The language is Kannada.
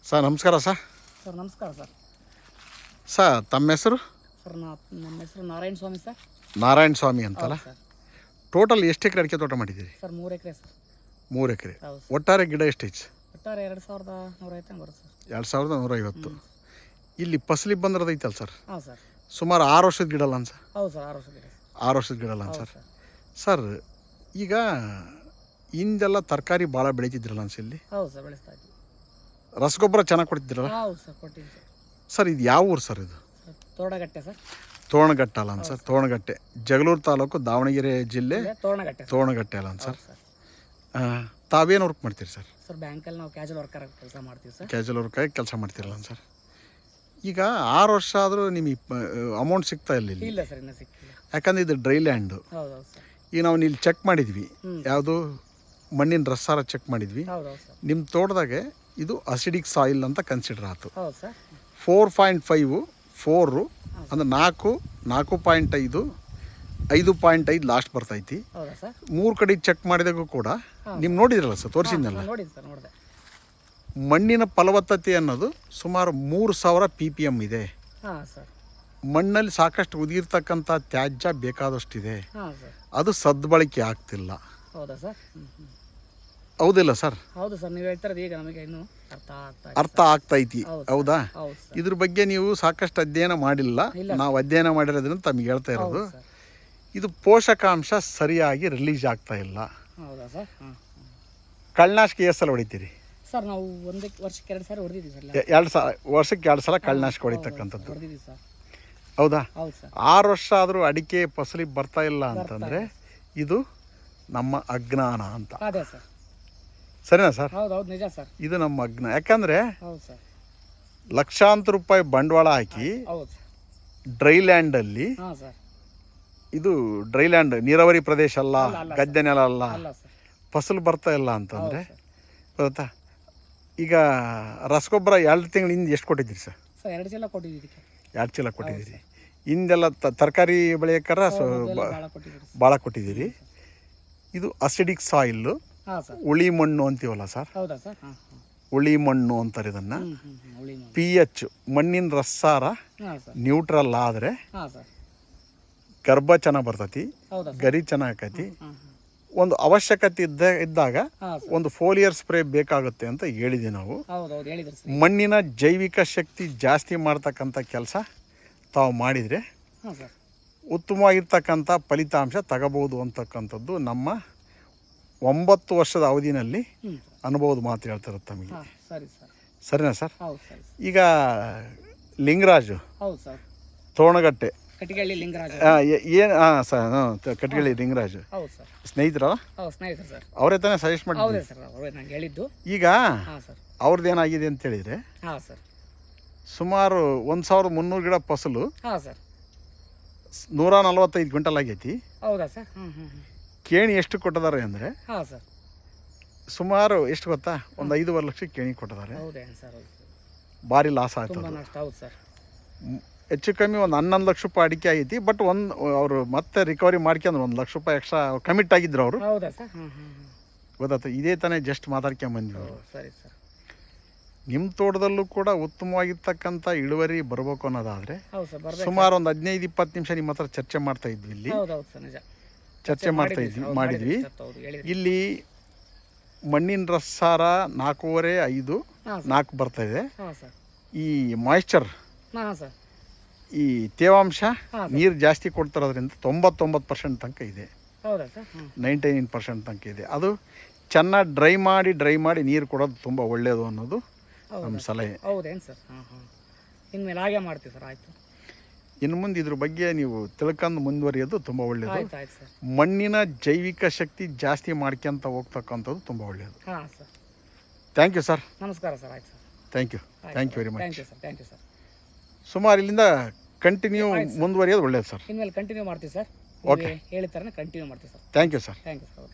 ಸರ್ ನಮಸ್ಕಾರ ಸರ್. ಸರ್ ನಮಸ್ಕಾರ ಸರ್. ಸರ್ ತಮ್ಮ ಹೆಸರು? ಸರ್ ನಮ್ಮ ಹೆಸರು ನಾರಾಯಣ ಸ್ವಾಮಿ ಸರ್. ನಾರಾಯಣ ಸ್ವಾಮಿ ಅಂತಲ್ಲ. ಸರ್ ಟೋಟಲ್ ಎಷ್ಟು ಎಕರೆ ಅಡಿಕೆ ತೋಟ ಮಾಡಿದ್ದೀರಿ? ಸರ್ 3 ಎಕರೆ ಸರ್. 3 ಎಕರೆ. ಹೌದು ಸರ್. ಒಟ್ಟಾರೆ ಗಿಡ ಎಷ್ಟೈತೆ? ಒಟ್ಟಾರೆ 2150 ಬರುತ್ತೆ ಸರ್. 2150. ಇಲ್ಲಿ ಫಸಲಿ ಬಂದಿರೋದೈತಲ್ಲ ಸರ್, ಹಾಂ ಸರ್. ಸುಮಾರು 6 ವರ್ಷದ ಗಿಡ ಅಲ್ಲ ಸರ್? ಹೌದು ಸರ್, 6 ವರ್ಷದ ಗಿಡ. 6 ವರ್ಷದ ಗಿಡ ಅಲ್ಲ ಸರ್? ಸರ್ ಈಗ ಹಿಂದೆಲ್ಲ ತರಕಾರಿ ಭಾಳ ಬೆಳೀತಿದ್ರಲ್ಲ ಅನ್ಸಿಲ್ಲಿ? ಹೌದು ಸರ್, ಬೆಳೆಸ್ತಾ ಇದ್ದೀವಿ. ರಸಗೊಬ್ಬರ ಚೆನ್ನಾಗಿ ಕೊಡ್ತಿದ್ರಲ್ಲ? ಹೌದು ಸರ್, ಕೊಟ್ಟಿದ್ದೀವಿ ಸರ್. ಸರ್ ಇದು ಯಾವ ಊರು ಸರ್ ಇದು? Sir ತೋರಣಗಟ್ಟೆ sir. ತೋರಣಗಟ್ಟೆ ಅಲ್ಲ ಸರ್? ತೋರಣಗಟ್ಟೆ ಜಗಳೂರು ತಾಲೂಕು, ದಾವಣಗೆರೆ ಜಿಲ್ಲೆ, ತೋರಣಗಟ್ಟೆ. ತೋರಣಗಟ್ಟೆ ಅಲ್ಲ ಸರ್? ತಾವೇನು ವರ್ಕ್ ಮಾಡ್ತೀರಿ ಸರ್? ಸರ್ ಬ್ಯಾಂಕಲ್ಲಿ ನಾವು ಕ್ಯಾಜುವಲ್ ವರ್ಕರ್ ಕೆಲಸ ಮಾಡ್ತೀವಿ ಸರ್. ಕ್ಯಾಜುವಲ್ ವರ್ಕಾಗಿ ಕೆಲಸ ಮಾಡ್ತಿರಲ್ಲ ಸರ್? ಈಗ 6 ವರ್ಷ ಆದರೂ ನಿಮಗೆ ಅಮೌಂಟ್ ಸಿಗ್ತಾ ಇಲ್ಲ ಇಲ್ಲಿ? ಇಲ್ಲ ಸರ್, ಇನ್ನೂ ಸಿಕ್ಕಿಲ್ಲ. ಯಾಕಂದರೆ ಇದು ಡ್ರೈ ಲ್ಯಾಂಡು. ಹೌದು ಸರ್. ಈಗ ನಾವು ಇಲ್ಲಿ ಚೆಕ್ ಮಾಡಿದ್ವಿ, ಯಾವುದು ಮಣ್ಣಿನ ರಸಾರ ಚೆಕ್ ಮಾಡಿದ್ವಿ. ಹೌದು ಸರ್. ನಿಮ್ಮ ತೋಟದಾಗೆ ಇದು ಅಸಿಡಿಕ್ ಸಾಯಿಲ್ ಅಂತ ಕನ್ಸಿಡರ್ ಆಯ್ತು. ಹೌದು ಸರ್. 4.5 4 ಅಂದರೆ 4 4.5 5.5 ಲಾಸ್ಟ್ ಬರ್ತೈತಿ. ಹೌದಾ ಸರ್? 3 ಕಡೆ ಚೆಕ್ ಮಾಡಿದಾಗೂ ಕೂಡ ನೀವು ನೋಡಿದ್ರಲ್ಲ ಸರ್, ತೋರಿಸಿದ್ನಲ್ಲ, ನೋಡಿದ್ದು ಸರ್, ನೋಡಿದೆ. ಮಣ್ಣಿನ ಫಲವತ್ತತೆ ಅನ್ನೋದು ಸುಮಾರು 3000 PPM ಇದೆ. ಹಾಂ ಸರ್. ಮಣ್ಣಲ್ಲಿ ಸಾಕಷ್ಟು ಉದಿರ್ತಕ್ಕಂಥ ತ್ಯಾಜ್ಯ ಬೇಕಾದಷ್ಟಿದೆ, ಹಾಂ ಸರ್. ಅದು ಸದ್ಬಳಕೆ ಆಗ್ತಿಲ್ಲ. ಹೌದಾ ಸರ್? ಹೌದಿಲ್ಲ ಸರ್? ಹೌದು ಸರ್, ನೀವು ಹೇಳ್ತಿರೋದು ಈಗ ನಮಗೆ ಇನ್ನೂ ಅರ್ಥ ಆಗ್ತೈತಿ. ಹೌದಾ? ಹೌದು ಸರ್. ಇದ್ರ ಬಗ್ಗೆ ನೀವು ಸಾಕಷ್ಟು ಅಧ್ಯಯನ ಮಾಡಿಲ್ಲ, ನಾವು ಅಧ್ಯಯನ ಮಾಡಿರೋದ್ರಿಂದ ತಮಗೆ ಹೇಳ್ತಾ ಇರೋದು. ಇದು ಪೋಷಕಾಂಶ ಸರಿಯಾಗಿ ರಿಲೀಸ್ ಆಗ್ತಾ ಇಲ್ಲ. ಹೌದಾ ಸರ್? ಕಳ್ಳನಾಶಕ ಎಷ್ಟು ಸಲ ಹೊಡಿತೀರಿ ಸರ್? ನಾವು ವರ್ಷಕ್ಕೆ 2 ಸಾರಿ ಹೊಡೆದಿದ್ದೀವಿ ಸರ್. 2 ಸಲ, ವರ್ಷಕ್ಕೆ 2 ಸಲ ಕಳ್ಳನಾಶಕ ಹೊಡಿತಕ್ಕಂಥದ್ದು. ಹೊಡೆದಿದ್ದೀವಿ ಸರ್. ಹೌದಾ? ಹೌದು ಸರ್. 6 ವರ್ಷ ಆದರೂ ಅಡಿಕೆ ಫಸಲಿಗೆ ಬರ್ತಾ ಇಲ್ಲ ಅಂತಂದರೆ ಇದು ನಮ್ಮ ಅಜ್ಞಾನ ಅಂತ. ಅದೇ ಸರ್. ಸರಿನಾ ಸರ್? ಹೌದು ಹೌದು, ನಿಜ ಸರ್. ಇದು ನಮ್ಮ ಅಜ್ಞಾನ. ಯಾಕಂದರೆ ಹೌದು ಸರ್, ಲಕ್ಷಾಂತರ ರೂಪಾಯಿ ಬಂಡವಾಳ ಹಾಕಿ ಹೌದು ಸರ್, ಡ್ರೈ ಲ್ಯಾಂಡಲ್ಲಿ, ಹಾಂ ಸರ್, ಇದು ಡ್ರೈ ಲ್ಯಾಂಡ್, ನೀರಾವರಿ ಪ್ರದೇಶ ಅಲ್ಲ, ಗದ್ದೆ ನೆಲ ಅಲ್ಲ, ಅಲ್ಲ ಸರ್, ಫಸಲು ಬರ್ತಾ ಇಲ್ಲ ಅಂತಂದರೆ ಗೊತ್ತಾ? ಈಗ ರಸಗೊಬ್ಬರ 2 ತಿಂಗಳಿಂದ ಎಷ್ಟು ಕೊಟ್ಟಿದ್ದೀರಿ ಸರ್? ಸರ್ 2 ಚೀಲ ಕೊಟ್ಟಿದ್ದೀವಿ ಇದಕ್ಕೆ. 2 ಚೀಲ ಕೊಟ್ಟಿದ್ದೀರಿ. ಹಿಂದೆಲ್ಲ ತರಕಾರಿ ಬೆಳೆಯೋಕ್ಕಾರ ಭಾಳ ಕೊಟ್ಟಿದ್ದೀರಿ. ಇದು ಅಸಿಡಿಕ್ ಸಾಯಿಲ್ಲು, ಹಾಂ ಸರ್, ಉಳಿ ಮಣ್ಣು ಅಂತೀವಲ್ಲ ಸರ್? ಹೌದಾ ಸರ್? ಹಾಂ, ಉಳಿ ಮಣ್ಣು ಅಂತಾರೆ ಇದನ್ನು. ಹಾಂ pH ಮಣ್ಣಿನ ರಸಾರ ಸರ್, ನ್ಯೂಟ್ರಲ್ ಆದರೆ ಹಾಂ ಸರ್, ಗರ್ಭ ಚೆನ್ನಾಗಿ ಬರ್ತೈತಿ, ಹೌದಾ ಸರ್? ಗರಿ ಚೆನ್ನಾಗಿ ಆಕೈತಿ. ಒಂದು ಅವಶ್ಯಕತೆ ಇದ್ದಾಗ ಒಂದು ಫೋಲಿಯರ್ ಸ್ಪ್ರೇ ಬೇಕಾಗುತ್ತೆ ಅಂತ ಹೇಳಿದ್ವಿ ನಾವು. ಹೌದೌದು, ಹೇಳಿದ್ರಿ ಸರ್. ಮಣ್ಣಿನ ಜೈವಿಕ ಶಕ್ತಿ ಜಾಸ್ತಿ ಮಾಡ್ತಕ್ಕಂಥ ಕೆಲಸ ತಾವು ಮಾಡಿದರೆ ಹಾಂ ಸರ್, ಉತ್ತಮವಾಗಿರ್ತಕ್ಕಂಥ ಫಲಿತಾಂಶ ತಗೋಬೋದು ಅಂತಕ್ಕಂಥದ್ದು ನಮ್ಮ 9 ವರ್ಷದ ಅವಧಿನಲ್ಲಿ ಅನುಭವದ ಮಾತು ಹೇಳ್ತಿರುತ್ತೆ ತಮಗೆ. ಹಾಂ ಸರಿ ಸರ್. ಸರಿನಾ ಸರ್? ಹೌದು ಸರ್. ಈಗ ಲಿಂಗರಾಜು, ಹೌದು ಸರ್, ತೋರಣಗಟ್ಟೆ, ಕಟ್ಟಿಗೆಹಳ್ಳಿ ಲಿಂಗರಾಜ್ ಏನು? ಹಾಂ ಸರ್, ಕಟ್ಟಿಗೆಹಳ್ಳಿ ಲಿಂಗರಾಜು ಹೌದು ಸರ್. ಸ್ನೇಹಿತರಲ್ಲ? ಹೌದು, ಸ್ನೇಹಿತರು ಸರ್. ಅವರೇ ತಾನೇ ಸಜೆಸ್ಟ್ ಹೌದೇ ಮಾಡಿದ್ರು? ಸರ್, ಅವರೇ ನಂಗೆ ಹೇಳಿದ್ದು. ಈಗ ಹಾಂ ಸರ್, ಅವ್ರದ್ದು ಏನಾಗಿದೆ ಅಂತ ಹೇಳಿದರೆ, ಹಾಂ ಸರ್, ಸುಮಾರು 1300 ಗಿಡ ಫಸಲು ಹಾಂ ಸರ್, 145 ಕ್ವಿಂಟಲ್ ಆಗೈತಿ. ಹೌದಾ ಸರ್? ಕೇಣಿ ಎಷ್ಟು ಕೊಟ್ಟಿದ್ದಾರೆ ಅಂದರೆ ಹಾಂ ಸರ್, ಸುಮಾರು ಎಷ್ಟು ಗೊತ್ತಾ? ಒಂದು 5.5 ಲಕ್ಷ ಕೇಣಿ ಕೊಟ್ಟಿದ್ದಾರೆ. ಹೌದೇ ಸರ್? ಭಾರಿ ಲಾಸ್ ಆಯ್ತು. ತುಂಬ ನಷ್ಟ. ಹೌದು ಸರ್. ಹೆಚ್ಚು ಕಮ್ಮಿ ಒಂದು 11 ಲಕ್ಷ ರೂಪಾಯಿ ಅಡಿಕೆ ಐತಿ. ಬಟ್ ಅವರು ಮತ್ತೆ ರಿಕವರಿ ಮಾಡ್ಕೊಂಡ್ರು, 1 ಲಕ್ಷ ರೂಪಾಯಿ ಎಕ್ಸ್ಟ್ರಾ ಕಮಿಟ್ ಆಗಿದ್ರು ಅವರು. ಹೌದಾ ಸರ್? ಗೊತ್ತಾಯ್ತು. ಇದೇ ತಾನೇ ಜಸ್ಟ್ ಮಾತಾಡ್ಕೊಂಬಂದ್ವಿ ಅವರು. ಸರಿ ಸರ್. ನಿಮ್ಮ ತೋಟದಲ್ಲೂ ಕೂಡ ಉತ್ತಮವಾಗಿರ್ತಕ್ಕಂಥ ಇಳುವರಿ ಬರಬೇಕು ಅನ್ನೋದಾದರೆ ಹೌದು ಸರ್, ಬರಬೇಕು. ಸುಮಾರು ಒಂದು 15-20 ನಿಮಿಷ ನಿಮ್ಮ ಹತ್ರ ಚರ್ಚೆ ಮಾಡ್ತಾ ಇದ್ವಿ ಇಲ್ಲಿ. ಹೌದೌದು ಸರ್, ನಿಜ. ಚರ್ಚೆ ಮಾಡಿದ್ವಿ. ಇಲ್ಲಿ ಮಣ್ಣಿನ ರಸಾರ 4.5 5 4 ಬರ್ತಾ ಇದೆ. ಹಾಂ ಸರ್. ಈ ಮಾಯ್ಶ್ಚರ್, ಹಾಂ ಸರ್, ಈ ತೇವಾಂಶ, ನೀರು ಜಾಸ್ತಿ ಕೊಡ್ತಿರೋದ್ರಿಂದ 99% ತನಕ ಇದೆ. ಹೌದಾ ಸರ್? 99% ತನಕ ಇದೆ. ಅದು ಚೆನ್ನಾಗಿ ಡ್ರೈ ಮಾಡಿ ನೀರು ಕೊಡೋದು ತುಂಬ ಒಳ್ಳೆಯದು ಅನ್ನೋದು ನಮ್ಮ ಸಲಹೆ. ಹೌದೇನು ಸರ್? ಇನ್ಮೇಲೆ ಹಾಗೆ ಮಾಡ್ತೀವಿ ಸರ್. ಆಯಿತು. ಇನ್ನು ಮುಂದೆ ಇದ್ರ ಬಗ್ಗೆ ನೀವು ತಿಳ್ಕೊಂಡು ಮುಂದುವರಿಯೋದು ತುಂಬ ಒಳ್ಳೆಯದು. ಆಯ್ತು ಸರ್. ಮಣ್ಣಿನ ಜೈವಿಕ ಶಕ್ತಿ ಜಾಸ್ತಿ ಮಾಡ್ಕೊಂತ ಹೋಗ್ತಕ್ಕಂಥದ್ದು ತುಂಬ ಒಳ್ಳೆಯದು. ಹಾಂ ಸರ್. Thank you sir. ನಮಸ್ಕಾರ ಸರ್. ಆಯ್ತು sir. Thank you very much. Thank you sir. Thank you sir. ಸುಮಾರು ಇಲ್ಲಿಂದ ಕಂಟಿನ್ಯೂ ಮುಂದುವರಿಯೋದು ಒಳ್ಳೆಯದು ಸರ್. ಇನ್ಮೇಲೆ ಕಂಟಿನ್ಯೂ ಮಾಡ್ತೀವಿ ಸರ್. ಓಕೆ, ಹೇಳಿದ ಥರನೇ ಕಂಟಿನ್ಯೂ ಮಾಡ್ತೀವಿ sir. Thank you sir. Thank you sir. Okay.